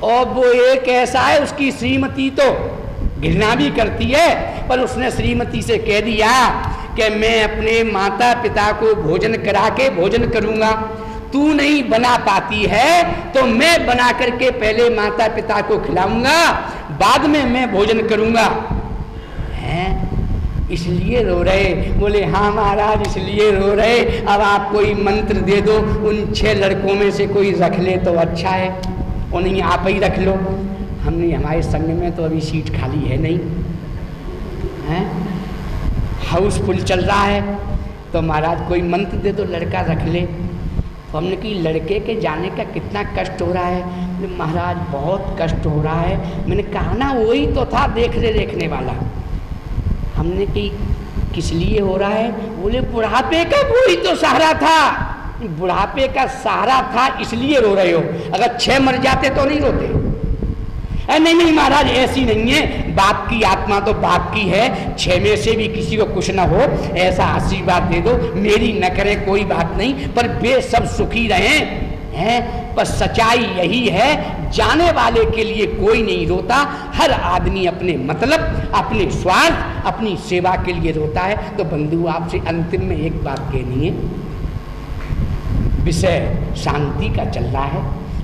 और वो एक ऐसा है, उसकी श्रीमती तो घृणा भी करती है, पर उसने श्रीमती से कह दिया कि मैं अपने माता पिता को भोजन करा के भोजन करूंगा, तू नहीं बना पाती है तो मैं बना करके पहले माता पिता को खिलाऊंगा, बाद में मैं भोजन करूंगा। हैं? इसलिए रो रहे। बोले हाँ महाराज इसलिए रो रहे, अब आप कोई मंत्र दे दो, उन 6 लड़कों में से कोई रख ले तो अच्छा है, उन्हें आप ही रख लो। हमने हमारे संग में तो अभी सीट खाली है नहीं, हैं? हाउसफुल चल रहा है, तो महाराज कोई मंत्र दे दो, लड़का रख ले। तो हमने कि लड़के के जाने का कितना कष्ट हो रहा है। महाराज बहुत कष्ट हो रहा है। मैंने कहा ना वही तो था देखने वाला। हमने कि किस लिए हो रहा है? बोले बुढ़ापे का वही तो सहारा था, बुढ़ापे का सहारा था इसलिए रो रहे हो, अगर 6 मर जाते तो नहीं रोते। नहीं नहीं महाराज ऐसी नहीं है, बाप की आत्मा तो बाप की है, 6 में से भी किसी को कुछ ना हो ऐसा आशीर्वाद दे दो, मेरी न करे कोई बात नहीं, पर वे सब सुखी रहें। हैं? पर सच्चाई यही है, जाने वाले के लिए कोई नहीं रोता, हर आदमी अपने मतलब, अपने स्वार्थ, अपनी सेवा के लिए रोता है। तो बंधु आपसे अंतिम में एक बात कहनी है, विषय शांति का चल रहा है,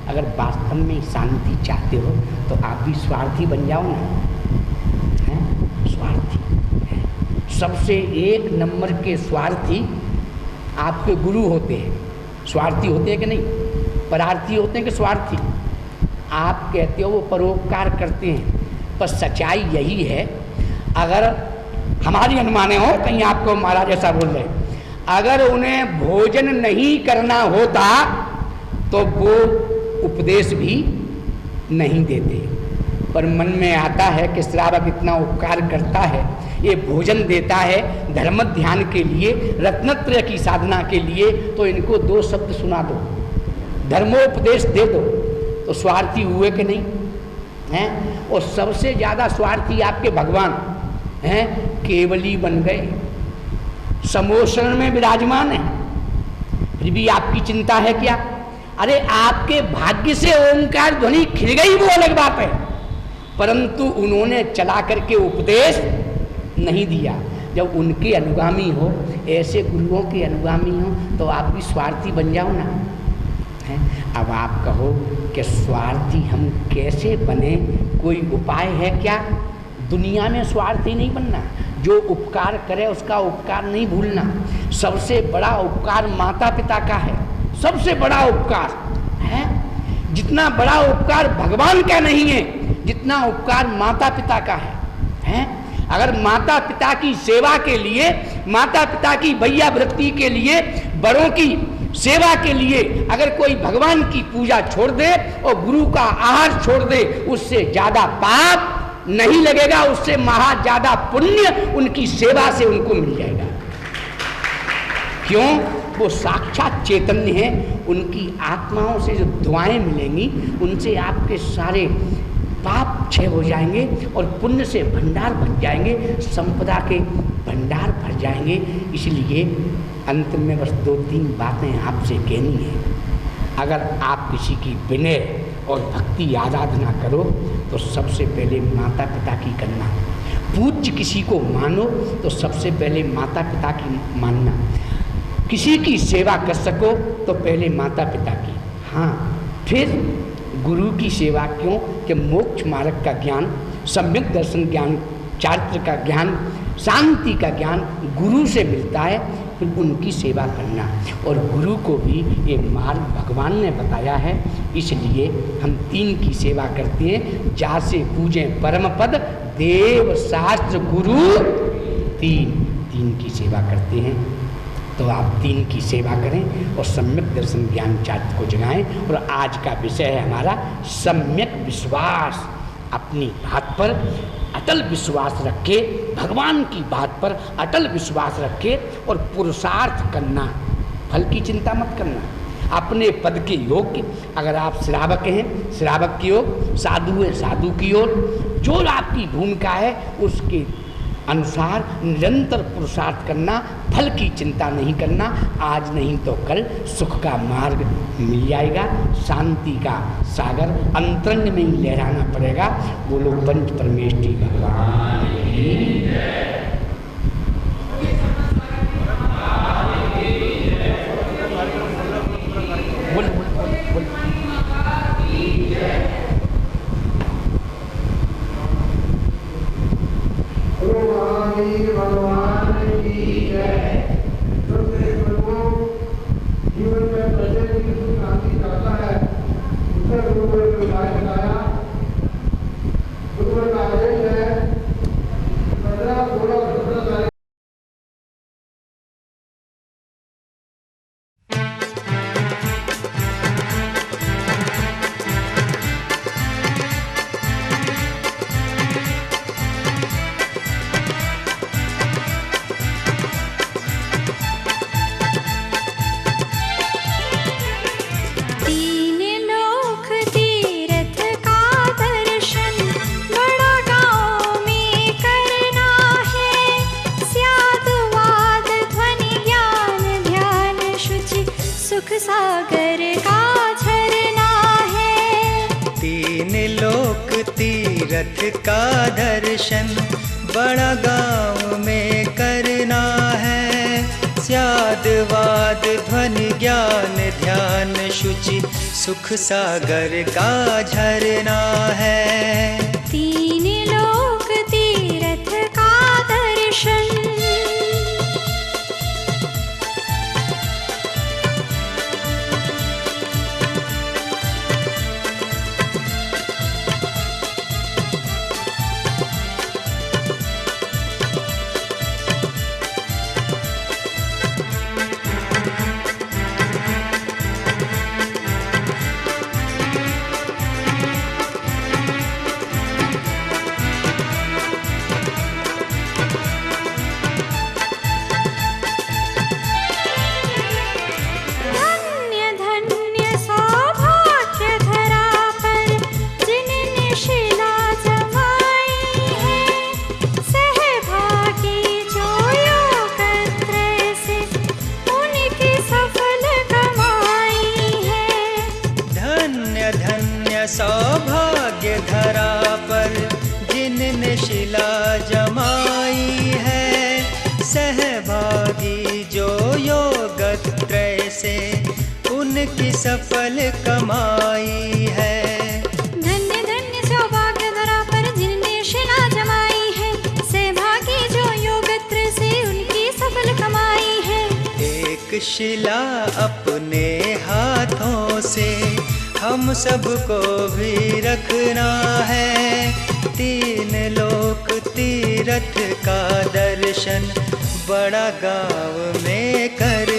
अगर वास्तव में शांति चाहते हो तो आप भी स्वार्थी बन जाओ ना। हैं? स्वार्थी है। सबसे 1 नंबर के स्वार्थी आपके गुरु होते हैं। स्वार्थी होते हैं कि नहीं? परार्थी होते हैं कि स्वार्थी? आप कहते हो वो परोपकार करते हैं, पर सच्चाई यही है, अगर हमारी अनुमाने हो, कहीं आपको महाराज ऐसा बोल रहे, अगर उन्हें भोजन नहीं करना होता तो वो उपदेश भी नहीं देते, पर मन में आता है कि श्रावक इतना उपकार करता है, ये भोजन देता है धर्म ध्यान के लिए, रत्नत्रय की साधना के लिए, तो इनको 2 शब्द सुना दो, धर्मोपदेश दे दो। तो स्वार्थी हुए कि नहीं? हैं? और सबसे ज़्यादा स्वार्थी आपके भगवान हैं, केवली बन गए, समोषण में विराजमान है, फिर भी आपकी चिंता है क्या? अरे आपके भाग्य से ओंकार ध्वनि खिल गई वो अलग बात है, परंतु उन्होंने चला करके उपदेश नहीं दिया। जब उनके अनुगामी हो, ऐसे गुरुओं के अनुगामी हो, तो आप भी स्वार्थी बन जाओ ना। है? अब आप कहो कि स्वार्थी हम कैसे बने, कोई उपाय है क्या? दुनिया में स्वार्थी नहीं बनना, जो उपकार करे उसका उपकार नहीं भूलना। सबसे बड़ा उपकार माता पिता का है, सबसे बड़ा उपकार है। जितना बड़ा उपकार भगवान का नहीं है, जितना उपकार माता पिता का है? अगर माता पिता की सेवा के लिए, माता पिता की भैया वृत्ति के लिए, बड़ों की सेवा के लिए अगर कोई भगवान की पूजा छोड़ दे और गुरु का आहार छोड़ दे, उससे ज्यादा पाप नहीं लगेगा, उससे महा ज्यादा पुण्य उनकी सेवा से उनको मिल जाएगा। क्यों? वो साक्षात चैतन्य है, उनकी आत्माओं से जो दुआएं मिलेंगी उनसे आपके सारे पाप क्षय हो जाएंगे और पुण्य से भंडार भर जाएंगे, संपदा के भंडार भर जाएंगे। इसलिए अंत में बस 2-3 बातें आपसे कहनी है। अगर आप किसी की विनय और भक्ति आराधना करो तो सबसे पहले माता पिता की करना, पूज्य किसी को मानो तो सबसे पहले माता पिता की मानना, किसी की सेवा कर सको तो पहले माता पिता की, हाँ फिर गुरु की सेवा। क्यों कि मोक्ष मार्ग का ज्ञान, सम्यक दर्शन ज्ञान, चारित्र का ज्ञान, शांति का ज्ञान गुरु से मिलता है, फिर उनकी सेवा करना। और गुरु को भी ये मार्ग भगवान ने बताया है, इसलिए हम 3 की सेवा करते हैं, जासे पूजें परम पद, देव शास्त्र गुरु 3 की सेवा करते हैं। तो आप 3 की सेवा करें और सम्यक दर्शन ज्ञान चारित्र को जगाएं। और आज का विषय है हमारा सम्यक विश्वास, अपनी बात पर अटल विश्वास रखे, भगवान की बात पर अटल विश्वास रखे और पुरुषार्थ करना, फल की चिंता मत करना। अपने पद के योग्य, अगर आप श्रावक हैं श्रावक की ओर, साधु है साधु की ओर, जो आपकी भूमिका है उसके अनुसार निरंतर पुरुषार्थ करना, फल की चिंता नहीं करना। आज नहीं तो कल सुख का मार्ग मिल जाएगा, शांति का सागर अंतरंग में ही लहराना पड़ेगा। बोलो पंच परमेष्ठी भगवान की जय। बोल बोल बोल बोल। भगवान की जय। जीवन में प्रत्येक की क्रांति चाहता है, उसने गुरुकुल के उपाय बताया। गुरुकुल का आदेश है 15, 16, 17 तारीख सागर का झरना है। तीन लोक तीरथ का दर्शन बड़ा गाँव में करना है। स्याद वाद ध्वनि ज्ञान ध्यान शुचि सुख सागर का झरना है। तीन लोक तीरथ का दर्शन सौभाग्य धरा पर जिनने शिला जमाई है। सहभागी जो योग त्रय से उनकी सफल कमाई है। धन्य धन्य सौभाग्य धरा पर जिनने शिला जमाई है। सहभागी जो योग त्रय से उनकी सफल कमाई है। एक शिला अपने हाथों से हम सबको भी रखना है। तीन लोक तीरथ का दर्शन बड़ा गाँव में कर